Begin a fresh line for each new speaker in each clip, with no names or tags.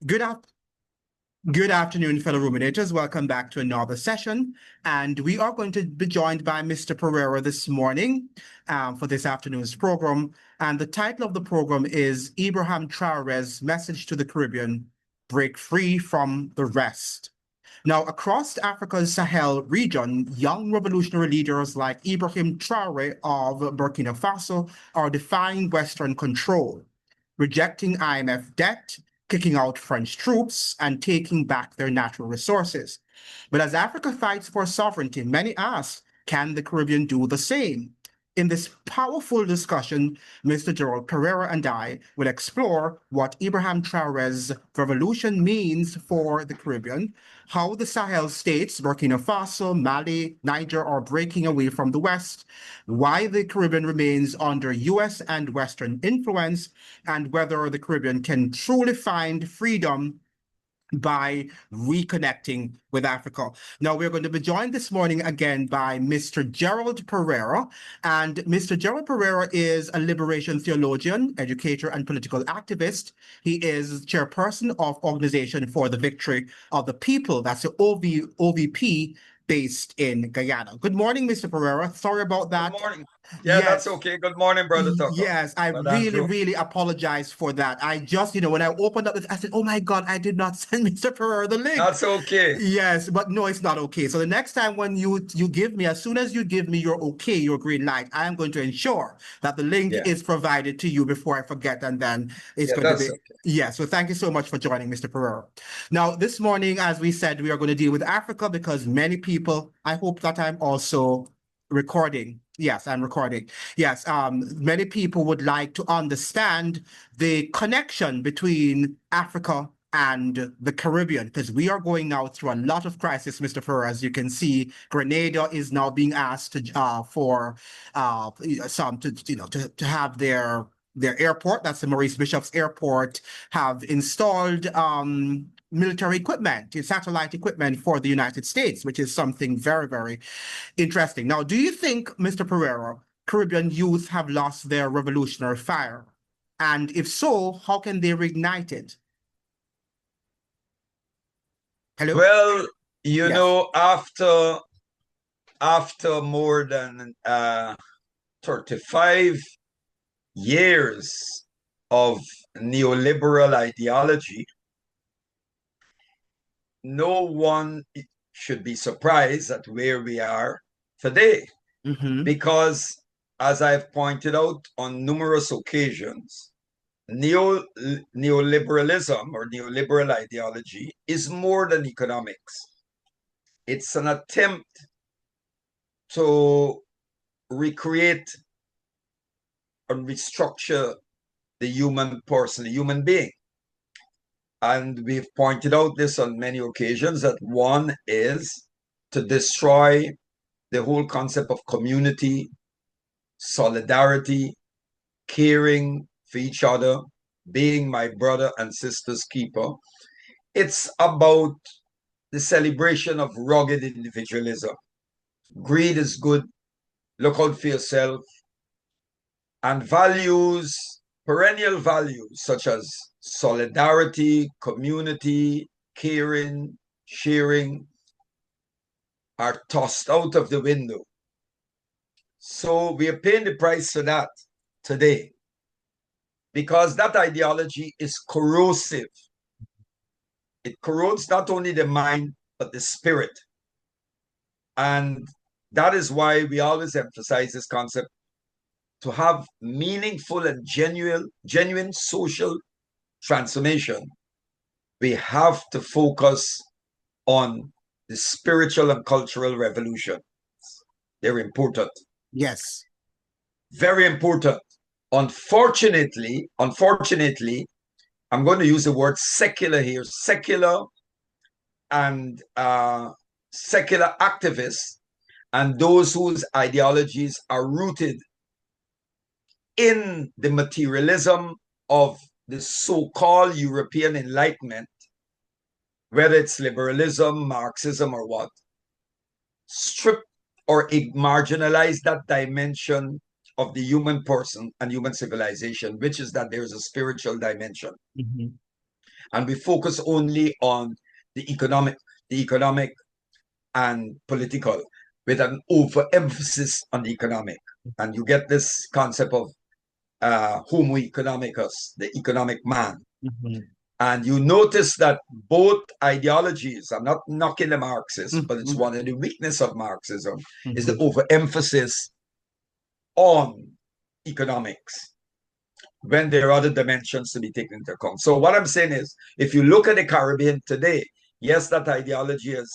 Good af Good afternoon, fellow ruminators. Welcome back to another session. And we are going to be joined by Mr. Pereira this morning for this afternoon's program. And the title of the program is Ibrahim Traoré's Message to the Caribbean, Break Free from the Rest. Now, across Africa's Sahel region, young revolutionary leaders like Ibrahim Traoré of Burkina Faso are defying Western control, rejecting IMF debt, kicking out French troops, and taking back their natural resources. But as Africa fights for sovereignty, many ask, can the Caribbean do the same? In this powerful discussion, Mr. Gerald Perreira and I will explore what Ibrahim Traoré's revolution means for the Caribbean, how the Sahel states, Burkina Faso, Mali, Niger, are breaking away from the West, why the Caribbean remains under US and Western influence, and whether the Caribbean can truly find freedom by reconnecting with Africa. Now, we're going to be joined this morning again by Mr. Gerald Perreira. And Mr. Gerald Perreira is a liberation theologian, educator, and political activist. He is chairperson of Organization for the Victory of the People, that's the OVP, based in Guyana. Good morning, Mr. Pereira. Sorry about that.
Good morning. Yeah,
Yes.
that's okay. Good morning, Brother Tucker.
Yes, I
Brother Andrew.
really apologize for that. I just, when I opened up this, I said, oh my God, I did not send Mr. Pereira the link.
That's okay.
Yes, but no, it's not okay. So the next time when you give me, as soon as you give me your okay, your green light, I am going to ensure that the link is provided to you before I forget, and then it's going to be.
Okay.
Yeah, so thank you so much for joining, Mr. Pereira. Now, this morning, as we said, we are going to deal with Africa because many people, I hope that I'm also recording. Yes, I'm recording. Yes, many people would like to understand the connection between Africa and the Caribbean, because we are going now through a lot of crisis, Mr. Ferrer. As you can see, Grenada is now being asked to for some to have their airport, that's the Maurice Bishop's airport, have installed military equipment, satellite equipment for the United States, which is something very interesting. Now, do you think, Mr. Pereira, Caribbean youth have lost their revolutionary fire? And if so, how can they reignite it? Hello?
Well, you know, after more than 35 years of neoliberal ideology, no one should be surprised at where we are today. Because, as I've pointed out on numerous occasions, neoliberalism or neoliberal ideology is more than economics. It's an attempt to recreate and restructure the human person, the human being. And we've pointed out this on many occasions, that one is to destroy the whole concept of community, solidarity, caring for each other, being my brother and sister's keeper. It's about the celebration of rugged individualism. Greed is good, look out for yourself, and values, perennial values such as solidarity, community, caring, sharing, are tossed out of the window. So we are paying the price for that today, because that ideology is corrosive. It corrodes not only the mind, but the spirit. And that is why we always emphasize this concept: to have meaningful and genuine social transformation, we have to focus on the spiritual and cultural revolution. They're important.
Yes.
Very important. Unfortunately, I'm going to use the word secular here. Secular and secular activists and those whose ideologies are rooted in the materialism of the so-called European Enlightenment, whether it's liberalism, Marxism, or what, strip or marginalize that dimension of the human person and human civilization, which is that there's a spiritual dimension. and we focus only on the economic and political, with an overemphasis on the economic. And you get this concept of homo economicus, the economic man.
Mm-hmm.
And you notice that both ideologies, I'm not knocking the Marxists, but it's one of the weaknesses of Marxism, is the overemphasis on economics when there are other dimensions to be taken into account. So what I'm saying is, if you look at the Caribbean today, yes, that ideology has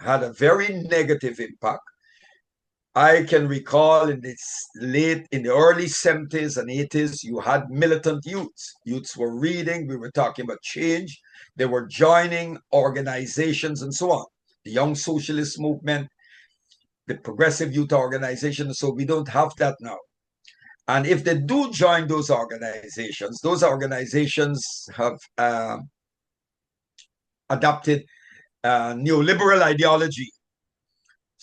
had a very negative impact. I can recall in the early 70s and 80s, you had militant youths. Youths were reading, we were talking about change. They were joining organizations and so on. The Young Socialist Movement, the Progressive Youth Organization. So we don't have that now. And if they do join those organizations have adopted neoliberal ideology.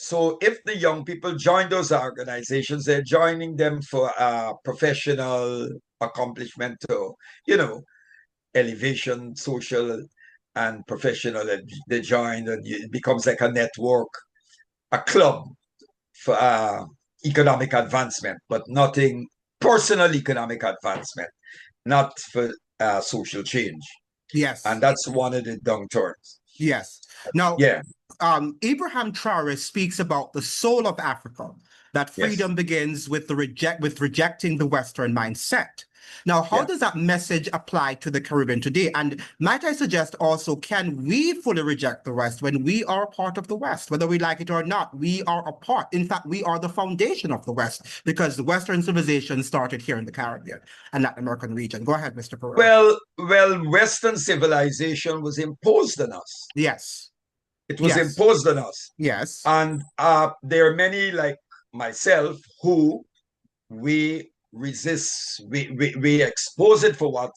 So if the young people join those organizations, they're joining them for professional accomplishment, or, elevation, social and professional. They join, and it becomes like a network, a club for economic advancement, but nothing personal economic advancement, not for social change.
Yes.
And that's one of the downturns.
Yes. Now,
yeah.
Ibrahim Traoré speaks about the soul of Africa, that freedom begins with rejecting the Western mindset. Now, how does that message apply to the Caribbean today? And might I suggest also, can we fully reject the West when we are a part of the West? Whether we like it or not, we are a part. In fact, we are the foundation of the West, because the Western civilization started here in the Caribbean and Latin American region. Go ahead, Mr. Pereira.
Well, Western civilization was imposed on us.
Yes.
It was imposed on us.
Yes.
And there are many like myself who we resist, we expose it for what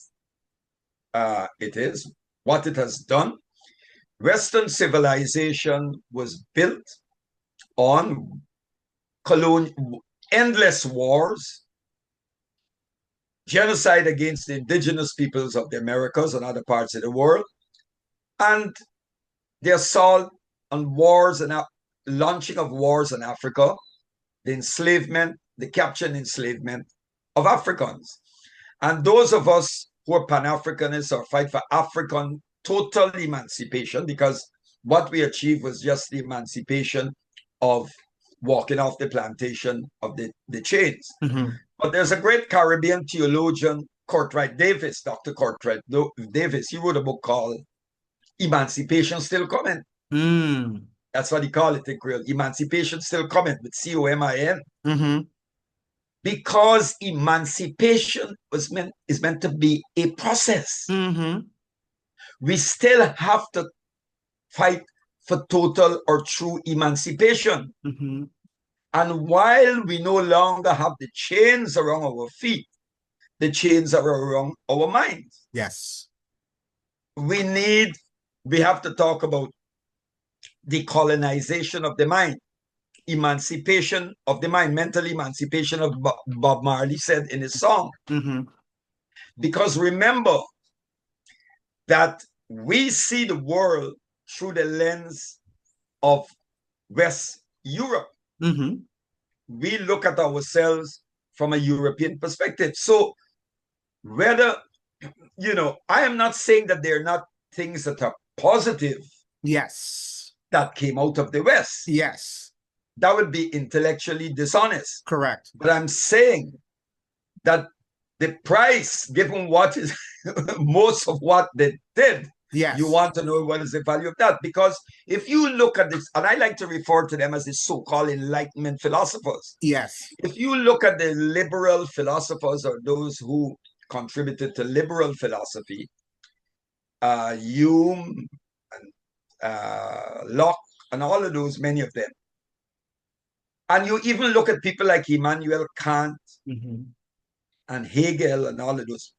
it is, what it has done. Western civilization was built on endless wars, genocide against the indigenous peoples of the Americas and other parts of the world, and the assault on wars and launching of wars in Africa, the enslavement, the capture and enslavement of Africans. And those of us who are Pan-Africanists or fight for African total emancipation, because what we achieved was just the emancipation of walking off the plantation of the chains. But there's a great Caribbean theologian, Cartwright Davis, Dr. Cartwright Davis. He wrote a book called Emancipation Still Coming. That's what he called it in Creole. Emancipation Still Coming, with COMIN. Because emancipation is meant to be a process. We still have to fight for total or true emancipation. And while we no longer have the chains around our feet, the chains are around our minds.
Yes.
We have to talk about decolonization of the mind, emancipation of the mind, mental emancipation, of Bob Marley said in his song. Because remember that we see the world through the lens of West Europe. We look at ourselves from a European perspective. So whether, I am not saying that there are not things that are positive.
Yes.
That came out of the West.
Yes.
That would be intellectually dishonest.
Correct.
But I'm saying that the price, given what is most of what they did, you want to know what is the value of that. Because if you look at this, and I like to refer to them as the so-called Enlightenment philosophers.
Yes. If
you look at the liberal philosophers, or those who contributed to liberal philosophy, Hume and Locke and all of those, many of them. And you even look at people like Immanuel Kant and Hegel and all of those.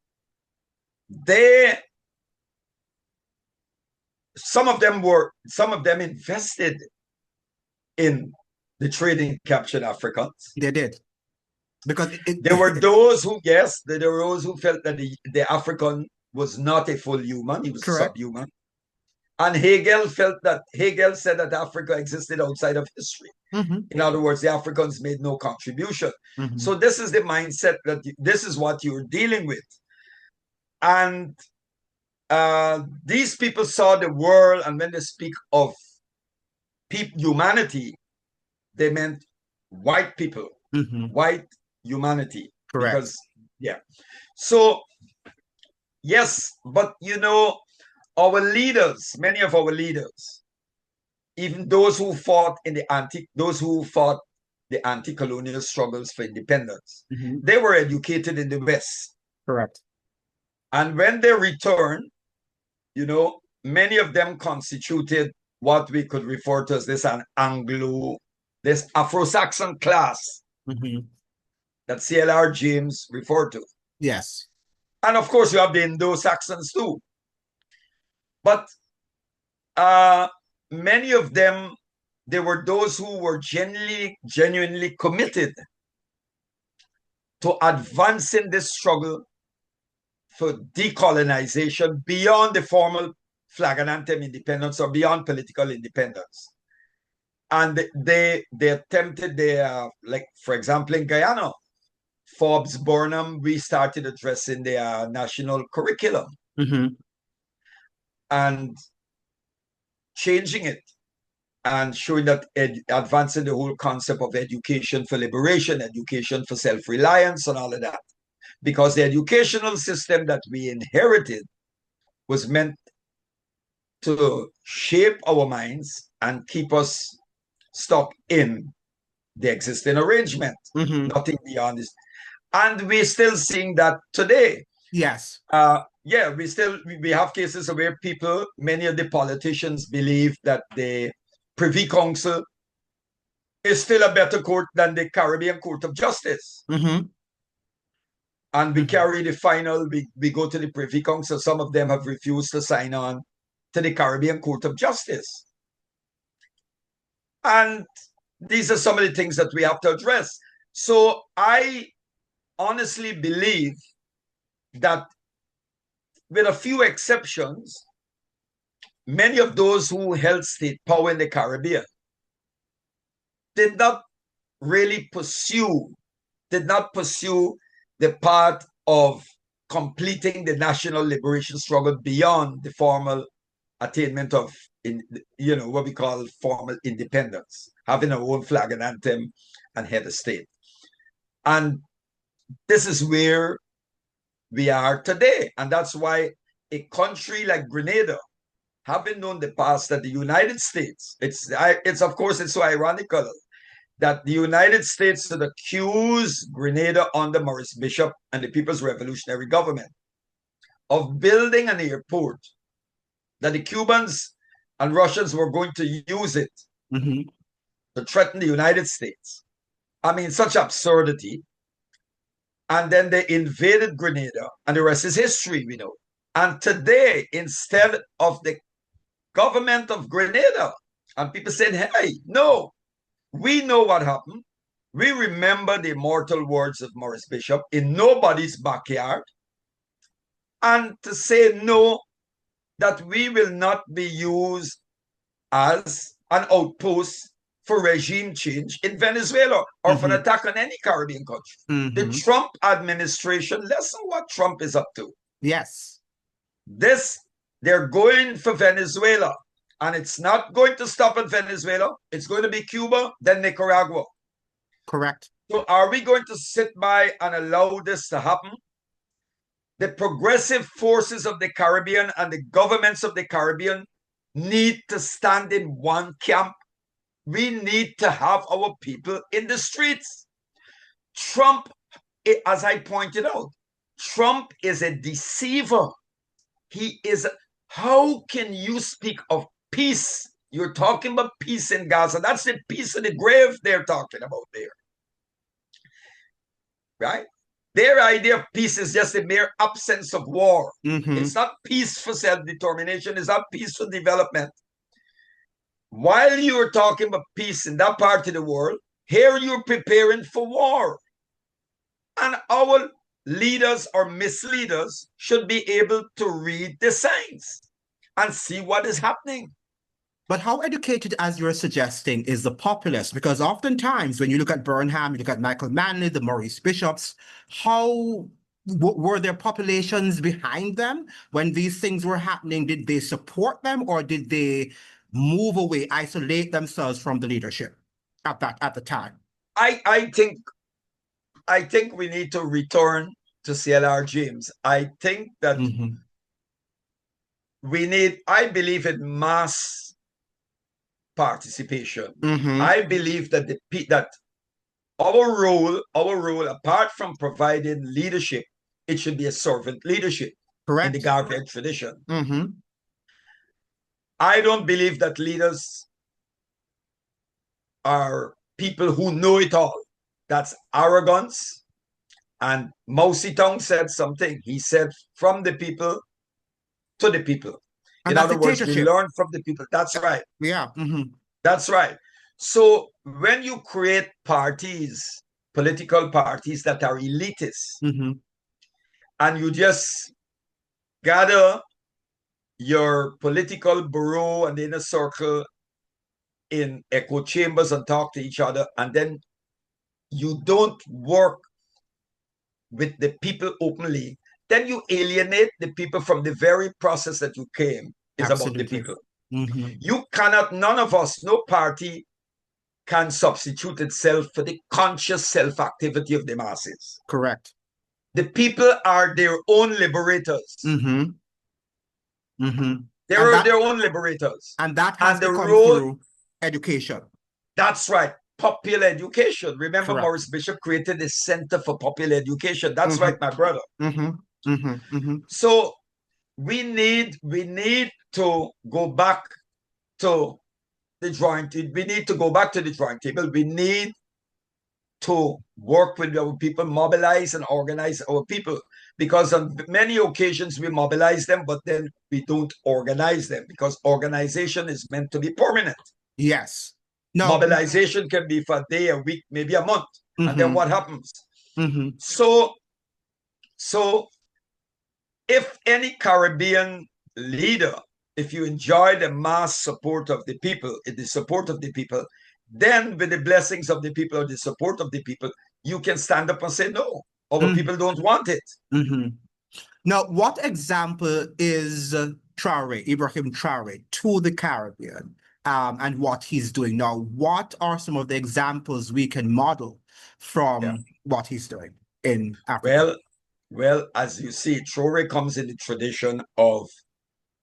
Some of them invested in the trading captured Africans.
They did. Because
there were those who felt that the African was not a full human, he was
Correct.
subhuman. And Hegel said that Africa existed outside of history. In other words, the Africans made no contribution. So this is the mindset that this is what you're dealing with. And these people saw the world, and when they speak of humanity, they meant white people, white humanity.
Correct.
Because, yeah. So, yes, but you know, our leaders, many of our leaders, even those who fought the anti-colonial struggles for independence, they were educated in the West.
Correct. And
when they returned, you know, many of them constituted what we could refer to as this Afro-Saxon class that C.L.R. James referred to.
Yes.
And of course, you have the Indo-Saxons too. But many of them, they were those who were genuinely committed to advancing this struggle for decolonization beyond the formal flag and anthem independence or beyond political independence. And they attempted, like, for example, in Guyana, Forbes Burnham restarted addressing their national curriculum and changing it and showing that advancing the whole concept of education for liberation, education for self-reliance and all of that. Because the educational system that we inherited was meant to shape our minds and keep us stuck in the existing arrangement, nothing beyond this. And we're still seeing that today.
Yes.
Yeah, we have cases where many of the politicians believe that the Privy Council is still a better court than the Caribbean Court of Justice. And we carry the final, we go to the Privy Council. Some of them have refused to sign on to the Caribbean Court of Justice. And these are some of the things that we have to address. So I honestly believe that, with a few exceptions, many of those who held state power in the Caribbean did not pursue the path of completing the national liberation struggle beyond the formal attainment of, what we call formal independence, having our own flag and anthem and head of state. And this is where we are today. And that's why a country like Grenada, having known the past that the United States, it's so ironical that the United States had accused Grenada under Maurice Bishop and the People's Revolutionary Government of building an airport, that the Cubans and Russians were going to use it to threaten the United States. I mean, such absurdity. And then they invaded Grenada, and the rest is history, we know. And today, instead of the government of Grenada, and people said, hey, no, we know what happened. We remember the immortal words of Maurice Bishop, in nobody's backyard. And to say no, that we will not be used as an outpost for regime change in Venezuela or for an attack on any Caribbean country. The Trump administration, listen what Trump is up to.
Yes.
They're going for Venezuela, and it's not going to stop at Venezuela. It's going to be Cuba, then Nicaragua.
Correct.
So are we going to sit by and allow this to happen? The progressive forces of the Caribbean and the governments of the Caribbean need to stand in one camp. We need to have our people in the streets. Trump, as I pointed out, Trump is a deceiver. How can you speak of peace? You're talking about peace in Gaza. That's the peace in the grave they're talking about there. Right? Their idea of peace is just a mere absence of war. It's not peace for self-determination. It's not peace for development. While you're talking about peace in that part of the world, here you're preparing for war. And our leaders or misleaders should be able to read the signs and see what is happening.
But how educated, as you're suggesting, is the populace? Because oftentimes when you look at Burnham, you look at Michael Manley, the Maurice Bishops, how were their populations behind them when these things were happening? Did they support them, or did they move away, isolate themselves from the leadership at the time?
I think we need to return to CLR James. I think that I believe in mass participation. I believe that that our role, apart from providing leadership, it should be a servant leadership.
Correct.
In the Garvey tradition. I don't believe that leaders are people who know it all. That's arrogance. And Mao Zedong said something. He said, from the people to the people. In other words, we learn from the people. That's right.
Yeah.
That's right. So when you create parties, political parties that are elitist, and you just gather your political bureau and inner circle in echo chambers and talk to each other, and then you don't work with the people openly, then you alienate the people from the very process that you came is about the people. You cannot, none of us, no party can substitute itself for the conscious self-activity of the masses.
Correct.
The people are their own liberators. They are their own liberators.
And that has to come through education. That's
right. Popular education. Remember, Maurice Bishop created the Center for Popular Education. That's right, my brother. So we need to go back to the drawing table. We need to go back to the drawing table. We need to work with our people, mobilize and organize our people. Because on many occasions we mobilize them, but then we don't organize them, because organization is meant to be permanent.
Yes.
No. Mobilization can be for a day, a week, maybe a month. And then what happens? So if any Caribbean leader, if you enjoy the mass support of the people, the support of the people, then with the blessings of the people or the support of the people, you can stand up and say, no, our people don't want it.
Now, what example is Traore, Ibrahim Traoré, to the Caribbean and what he's doing now? What are some of the examples we can model from what he's doing in Africa?
Well, as you see, Traore comes in the tradition of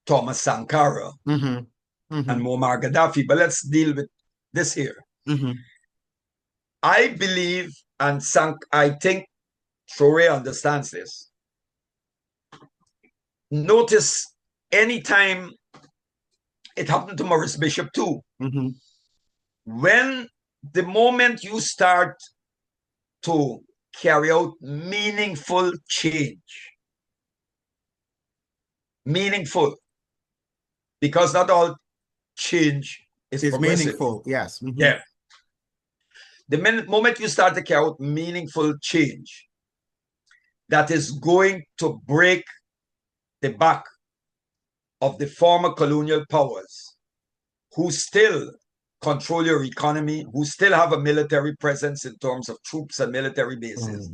Thomas Sankara and Muammar Gaddafi. But let's deal with this here. I believe, and I think Traore understands this. Notice anytime it happened to Maurice Bishop too. When the moment you start to carry out meaningful change, because not all change is
meaningful. Yes.
Yeah. The moment you start to carry out meaningful change that is going to break the back of the former colonial powers who still control your economy, who still have a military presence in terms of troops and military bases,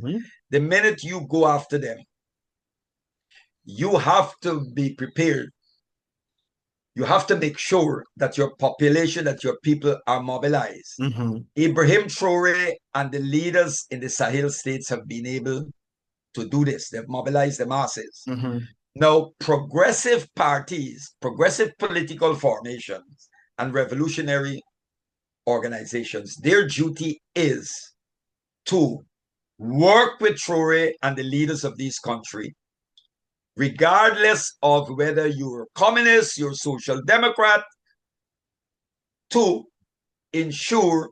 the minute you go after them, you have to be prepared. You have to make sure that your population, that your people are mobilized. Ibrahim Traoré and the leaders in the Sahel states have been able to do this. They've mobilized the masses. Now, progressive parties, progressive political formations, and revolutionary organizations, their duty is to work with Traoré and the leaders of this country, regardless of whether you're communist, you're social democrat, to ensure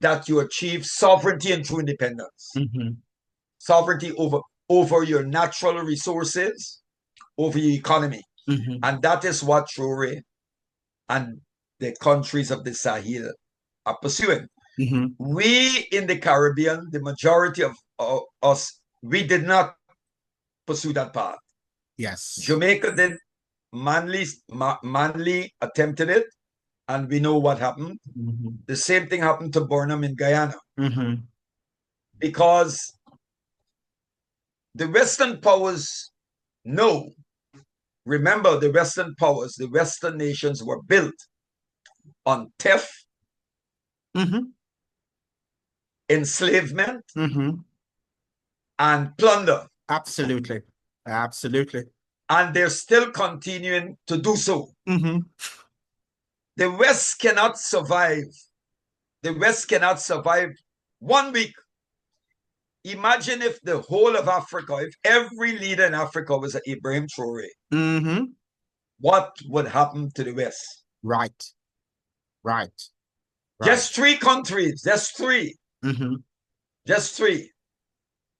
that you achieve sovereignty and true independence. Sovereignty over your natural resources, over your economy. And that is what Traoré and the countries of the Sahel are pursuing. We in the Caribbean, the majority of us we did not pursue that path.
Yes.
Jamaica did manly attempted it, and we know what happened. The same thing happened to Burnham in Guyana. Because the Western powers know, remember, the Western powers, the Western nations were built on theft, enslavement, and plunder.
Absolutely. Absolutely.
And they're still continuing to do so. The West cannot survive. The West cannot survive 1 week. Imagine if the whole of Africa, if every leader in Africa was Ibrahim Traoré, what would happen to the West?
Right.
Just 3 countries, just 3. Just 3.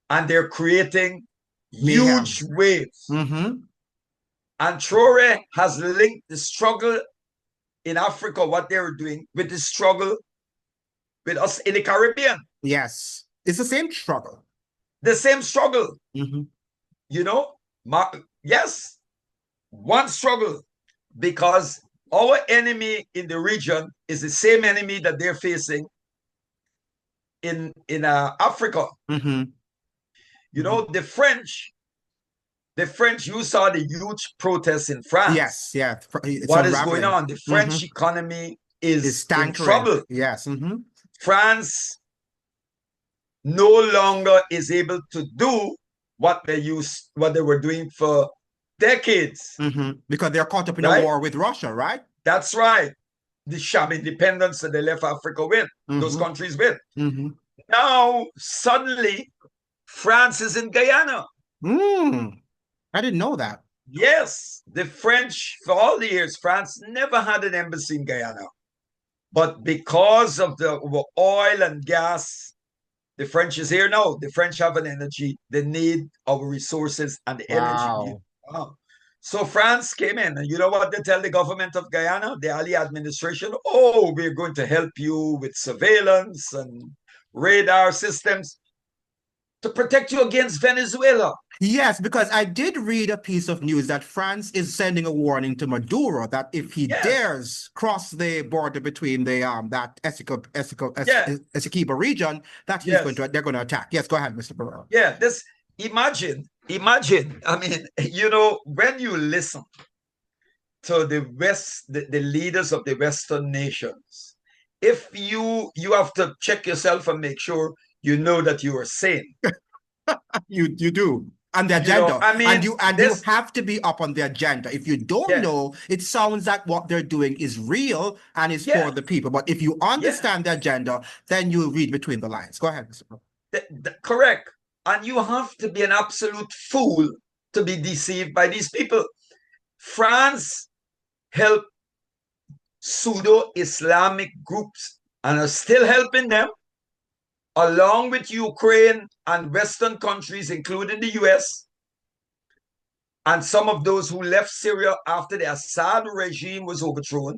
And they're creating huge waves. And Traoré has linked the struggle in Africa, what they were doing, with the struggle with us in the Caribbean.
Yes. It's the same struggle.
The same struggle. You know? Yes. One struggle. Because our enemy in the region is the same enemy that they're facing in Africa. You know, the French, you saw the huge protests in France.
Yes,
what is going on? The French economy is in trouble.
Yes.
France no longer is able to do what they were doing for decades.
Because they're caught up in a war with Russia, right?
That's right. The sham independence that they left Africa with, those countries with. Now, suddenly, France is in Guyana.
I didn't know that.
Yes, the French, for all the years, France never had an embassy in Guyana. But because of the oil and gas, the French is here now. The French have an energy. They need our resources and the energy. So France came in, and you know what they tell the government of Guyana, the Ali administration? Oh, we're going to help you with surveillance and radar systems to protect you against Venezuela.
Yes, because I did read a piece of news that France is sending a warning to Maduro that if he dares cross the border between the that Essequibo region, that he's they're going to attack. Yes, go ahead, Mr. Perreira.
Yeah, imagine. I mean, you know, when you listen to the leaders of the Western nations, if you have to check yourself and make sure you know that you are sane.
You do. And the agenda. You know, I mean, and you have to be up on the agenda. If you don't know, it sounds like what they're doing is real and is for the people. But if you understand the agenda, then you read between the lines. Go ahead, Mr.
Correct. And you have to be an absolute fool to be deceived by these people. France helped pseudo-Islamic groups and are still helping them, along with Ukraine and Western countries, including the US, and some of those who left Syria after the Assad regime was overthrown.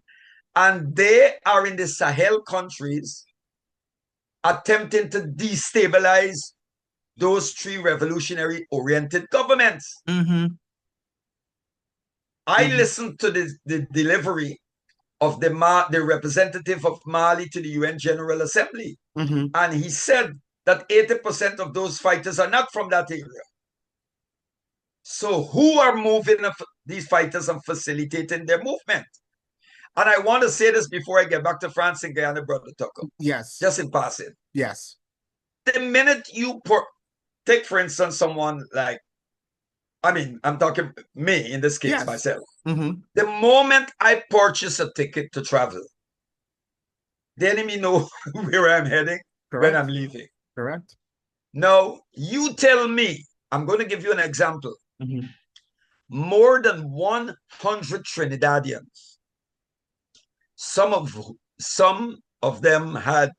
And they are in the Sahel countries attempting to destabilize those 3 revolutionary-oriented governments. I listened to the delivery of the representative of Mali to the UN General Assembly. And he said that 80% of those fighters are not from that area. So who are moving these fighters and facilitating their movement? And I want to say this before I get back to France and Guyana, Brother Tucker.
Yes.
Just in passing.
Yes.
The minute you take, for instance, someone like, I mean, I'm talking me in this case, myself. The moment I purchase a ticket to travel, the enemy know where I'm heading when I'm leaving.
Correct.
Now, you tell me, I'm going to give you an example. More than 100 Trinidadians, some of them had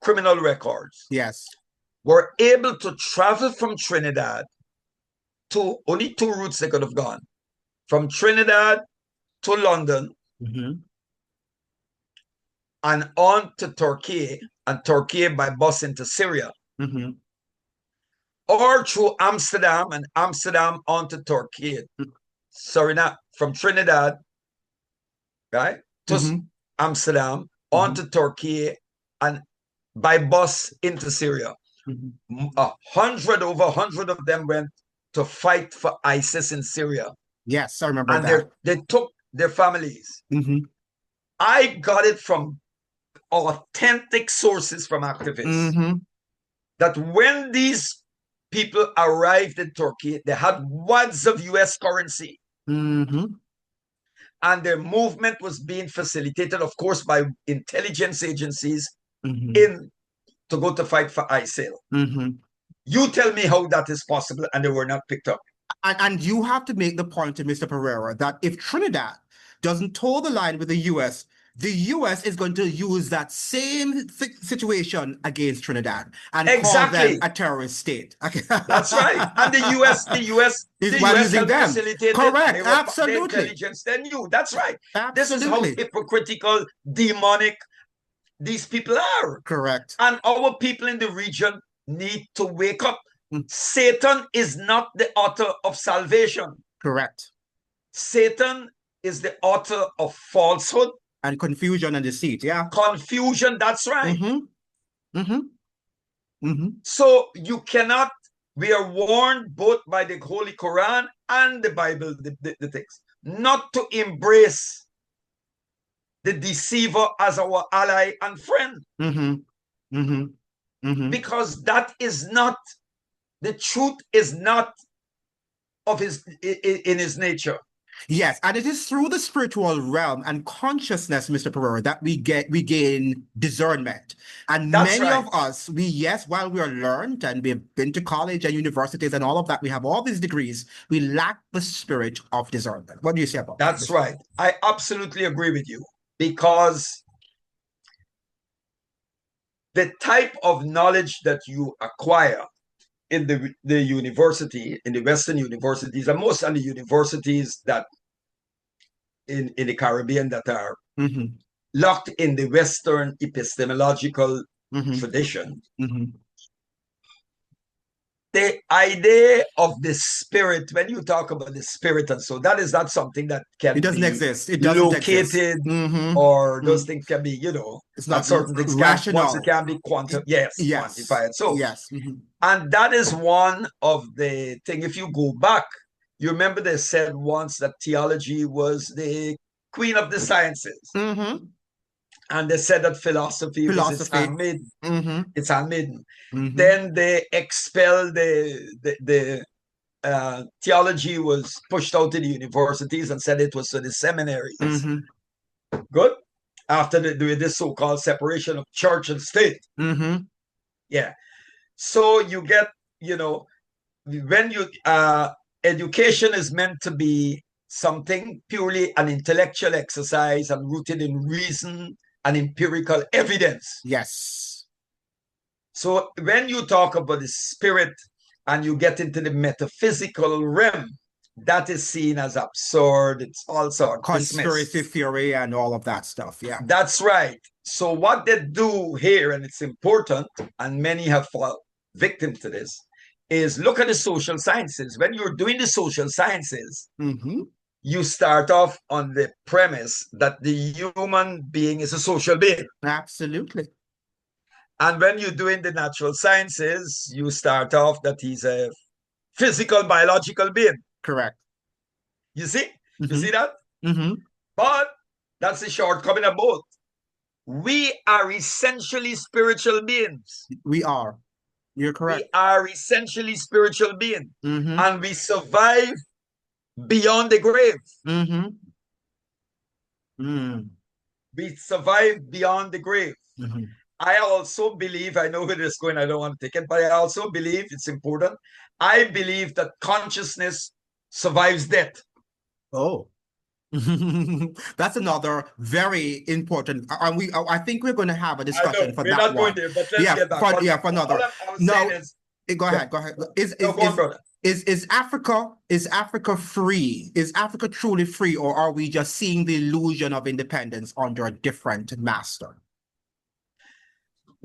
criminal records.
Yes.
Were able to travel from Trinidad to only 2 routes they could have gone. From Trinidad to London and on to Turkey, and Turkey by bus into Syria. or through Amsterdam and Amsterdam onto Turkey. Sorry, not from Trinidad, right? To Amsterdam, onto Turkey, and by bus into Syria. Over 100 of them went to fight for ISIS in Syria.
Yes, I remember
and
that.
They took their families. I got it from authentic sources from activists that when these people arrived in Turkey, they had wads of US currency. And their movement was being facilitated, of course, by intelligence agencies to go to fight for ISIL. You tell me how that is possible, and they were not picked up.
And you have to make the point to Mr. Perreira that if Trinidad doesn't toe the line with the US is going to use that same situation against Trinidad and call them a terrorist state. Okay.
That's right. And the US
is using them. Correct. Absolutely.
The intelligence they knew. That's right.
Absolutely.
This is how hypocritical, demonic these people are.
Correct.
And our people in the region need to wake up. Satan is not the author of salvation.
Correct.
Satan is the author of falsehood
and confusion and deceit. Yeah.
Confusion. That's right. So you cannot. We are warned both by the Holy Quran and the Bible, the text, not to embrace the deceiver as our ally and friend. Because that is not, the truth is not of in his nature.
Yes, and it is through the spiritual realm and consciousness, Mr. Perreira, that we gain discernment. And many of us, while we are learned and we've been to college and universities and all of that, we have all these degrees, we lack the spirit of discernment. What do you say about that?
That's right. I absolutely agree with you, because the type of knowledge that you acquire in the university, in the Western universities, and most of the universities that in the Caribbean that are locked in the Western epistemological tradition, the idea of the spirit, when you talk about the spirit, and so that is not something that can
be exist. It
doesn't located exist. Or those things can be, it's not certain things rational. Once it can be quantified. So and that is one of the things. If you go back, you remember they said once that theology was the queen of the sciences. And they said that philosophy was its handmaiden. It's handmaiden. Then they expelled the theology was pushed out to the universities and said it was to the seminaries. Good. After doing this so-called separation of church and state. Yeah. So you get, when you education is meant to be something purely an intellectual exercise and rooted in reason and empirical evidence.
Yes.
So when you talk about the spirit and you get into the metaphysical realm, that is seen as absurd. It's also
conspiracy theory and all of that stuff. Yeah.
That's right. So what they do here, and it's important, and many have fallen victim to this, is look at the social sciences. When you're doing the social sciences, you start off on the premise that the human being is a social being.
Absolutely.
And when you're doing the natural sciences, you start off that he's a physical, biological being.
Correct.
You see? You see that? But that's the shortcoming of both. We are essentially spiritual beings.
We are. You're correct.
We are essentially spiritual beings. And we survive beyond the grave. We survive beyond the grave. I also believe, I know where this is going, I don't want to take it, but I also believe it's important. I believe that consciousness survives death.
Oh. That's another very important, and I think we're going to have a discussion for that one.
We're not going there, but let's get back.
For another. No, go ahead. Is Africa free? Is Africa truly free, or are we just seeing the illusion of independence under a different master?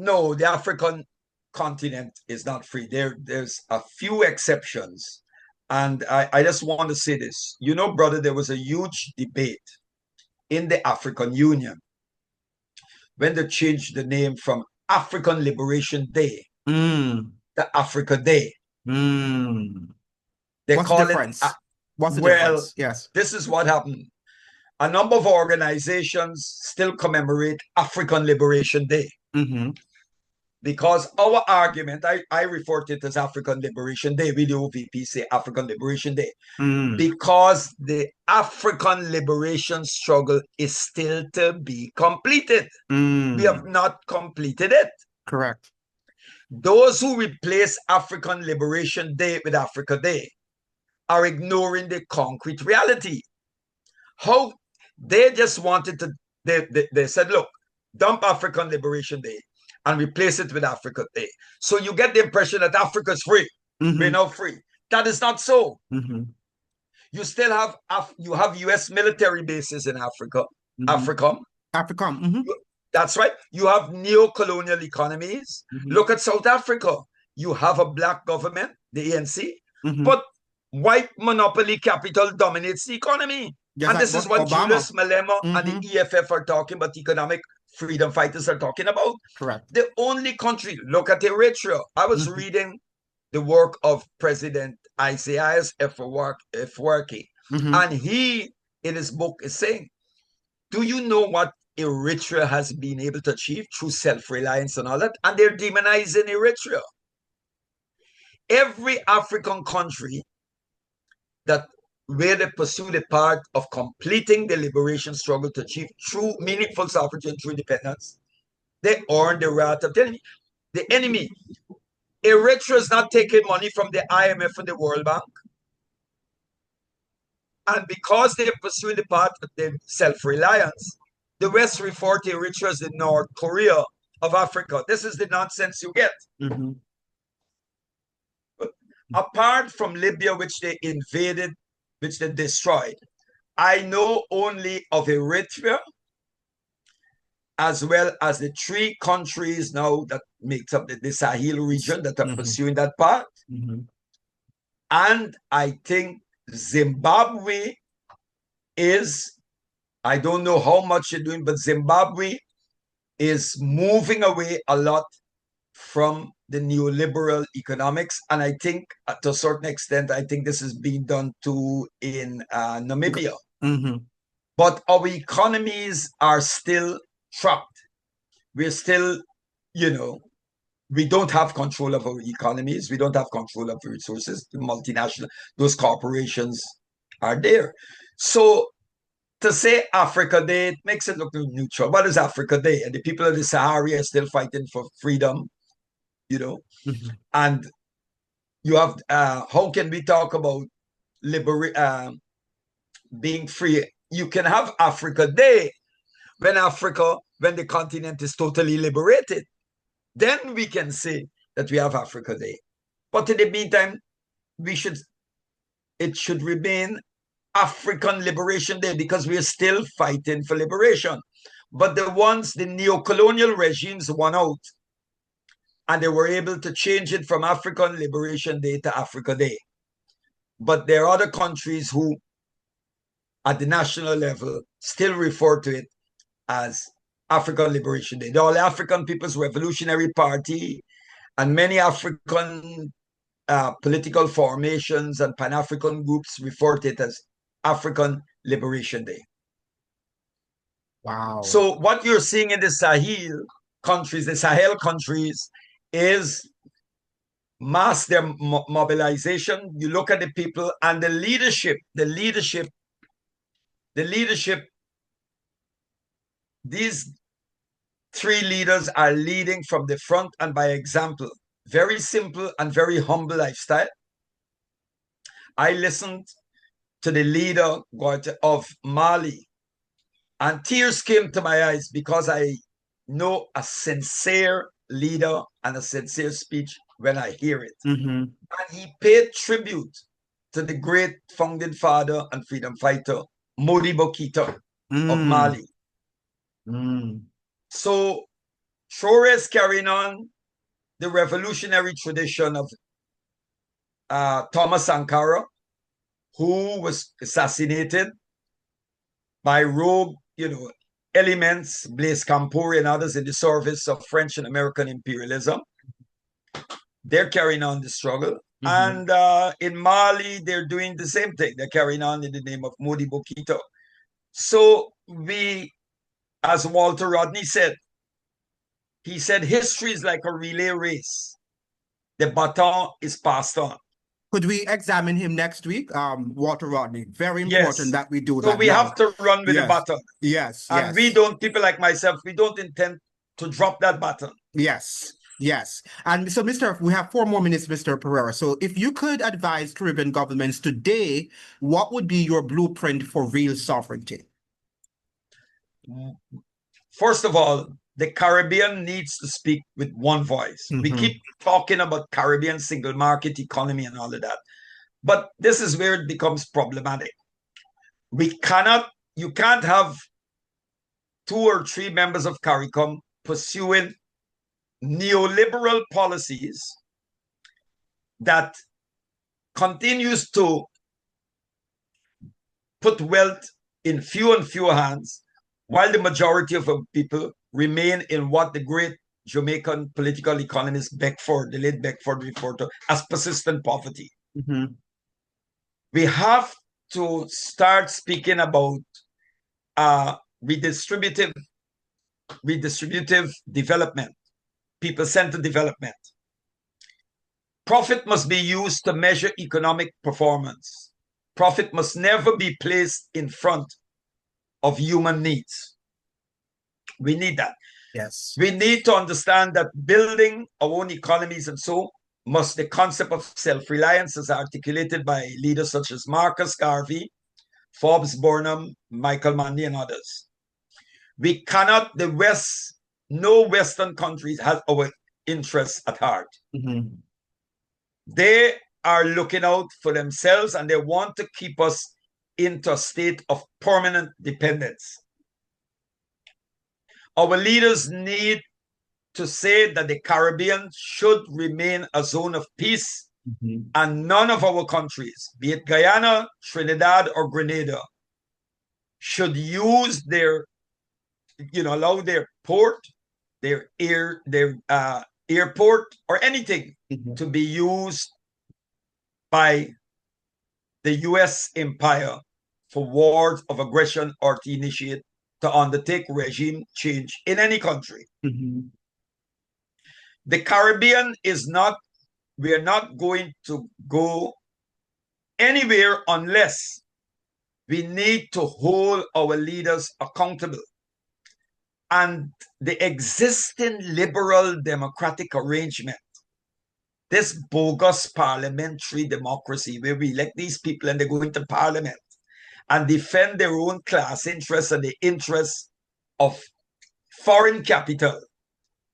No, the African continent is not free. There's a few exceptions. And I just want to say this. You know, brother, there was a huge debate in the African Union when they changed the name from African Liberation Day to Africa Day. They
What's
call
the difference?
it,
What's the
well,
difference? Yes.
this is what happened. A number of organizations still commemorate African Liberation Day. Because our argument, I refer to it as African Liberation Day. We, the OVP, say African Liberation Day. Because the African liberation struggle is still to be completed. We have not completed it.
Correct.
Those who replace African Liberation Day with Africa Day are ignoring the concrete reality. How they just wanted to, they said, look, dump African Liberation Day and replace it with Africa Day. So you get the impression that Africa is free. We're now free. That is not so. You still have US military bases in Africa. AFRICOM. That's right. You have neo-colonial economies. Look at South Africa. You have a black government, the ANC, but white monopoly capital dominates the economy. Just and this is what Obama. Julius Malema and the EFF are talking about, economic freedom fighters are talking about.
Correct.
The only country, look at Eritrea. I was reading the work of President Isaias Afwerki, and he, in his book, is saying, do you know what Eritrea has been able to achieve through self-reliance and all that? And they're demonizing Eritrea. Every African country where they pursue the path of completing the liberation struggle to achieve true meaningful sovereignty and true independence, they earn the wrath of the enemy. Eritrea is not taking money from the IMF and the World Bank. And because they're pursuing the path of their self-reliance, the West refer to Eritrea as the North Korea of Africa. This is the nonsense you get. But apart from Libya, which they invaded, which they destroyed, I know only of Eritrea, as well as the 3 countries now that makes up the Sahel region that are pursuing that path. And I think Zimbabwe is, I don't know how much you're doing, but Zimbabwe is moving away a lot from the neoliberal economics. And I think to a certain extent, I think this is being done too in Namibia. But our economies are still trapped. We're still, we don't have control of our economies. We don't have control of the resources. The multinational, those corporations are there. So to say Africa Day, it makes it look neutral. What is Africa Day? And the people of the Sahara are still fighting for freedom, And you have, how can we talk about being free? You can have Africa Day when the continent is totally liberated. Then we can say that we have Africa Day. But in the meantime, it should remain African Liberation Day because we are still fighting for liberation. But the neo-colonial regimes won out, and they were able to change it from African Liberation Day to Africa Day. But there are other countries who, at the national level, still refer to it as African Liberation Day. The All African People's Revolutionary Party and many African political formations and Pan-African groups refer to it as African Liberation Day.
Wow.
So what you're seeing in the Sahel countries, is mass mobilization. You look at the people and the leadership, these 3 leaders are leading from the front and by example. Very simple and very humble lifestyle. I listened to the leader of Mali, and tears came to my eyes because I know a sincere leader and a sincere speech when I hear it. And he paid tribute to the great founding father and freedom fighter, Modibo Keïta of Mali. So Traore is carrying on the revolutionary tradition of Thomas Sankara, who was assassinated by rogue, elements, Blaise Compaoré and others in the service of French and American imperialism. They're carrying on the struggle. And in Mali, they're doing the same thing. They're carrying on in the name of Modibo Keïta. So we, as Walter Rodney said, he said, history is like a relay race. The baton is passed on.
Could we examine him next week? Walter Rodney, very important that we do that.
So we have to run with the baton.
Yes.
And we don't, people like myself, we don't intend to drop that baton.
Yes. And so, we have 4 more minutes, Mr. Perreira. So if you could advise Caribbean governments today, what would be your blueprint for real sovereignty?
First of all, the Caribbean needs to speak with one voice. We keep talking about Caribbean single market economy and all of that. But this is where it becomes problematic. You can't have 2 or 3 members of CARICOM pursuing neoliberal policies that continues to put wealth in fewer and fewer hands, while the majority of people remain in what the great Jamaican political economist Beckford, the late Beckford, referred to as persistent poverty. We have to start speaking about redistributive development, people-centered development. Profit must be used to measure economic performance. Profit must never be placed in front of human needs. We need that.
Yes.
We need to understand that building our own economies and so must the concept of self-reliance as articulated by leaders such as Marcus Garvey, Forbes Burnham, Michael Manley, and others. We cannot, no Western countries has our interests at heart. They are looking out for themselves and they want to keep us into a state of permanent dependence. Our leaders need to say that the Caribbean should remain a zone of peace, and none of our countries, be it Guyana, Trinidad, or Grenada, should use their, allow their port, their airport, or anything to be used by the US empire for wars of aggression or to undertake regime change in any country. The Caribbean we're not going to go anywhere unless we need to hold our leaders accountable. And the existing liberal democratic arrangement, this bogus parliamentary democracy where we elect these people and they go into parliament and defend their own class interests and the interests of foreign capital,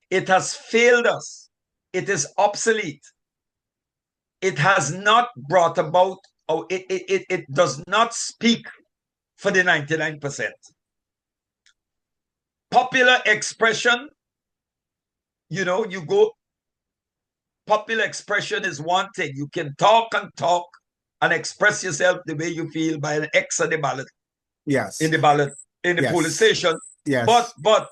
it has failed us. It is obsolete. It has not brought about, it does not speak for the 99%. Popular expression, popular expression is one thing. You can talk and express yourself the way you feel by an X on the ballot.
Yes.
In the polling station.
Yes.
But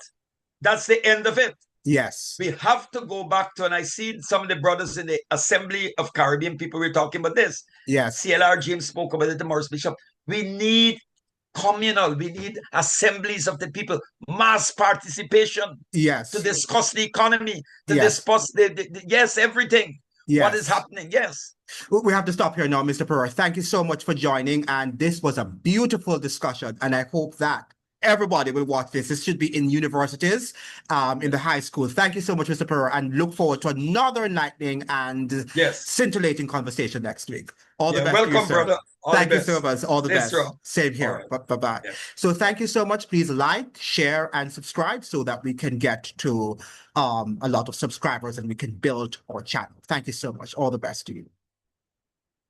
that's the end of it.
Yes.
We have to go back to, and I see some of the brothers in the Assembly of Caribbean people were talking about this.
Yes.
CLR James spoke about it, the Morris Bishop. We need communal, we need assemblies of the people, mass participation.
Yes.
To discuss the economy, to discuss everything. Yes. What is happening? Yes.
We have to stop here now, Mr. Perreira. Thank you so much for joining. And this was a beautiful discussion. And I hope that everybody will watch this. This should be in universities, in the high school. Thank you so much, Mr. Perreira, and look forward to another enlightening and scintillating conversation next week. All the best.
Welcome, brother.
Thank you so much. All the best. Same here.
Right.
Bye-bye.
Yeah.
So thank you so much. Please like, share, and subscribe so that we can get to a lot of subscribers and we can build our channel. Thank you so much. All the best to you.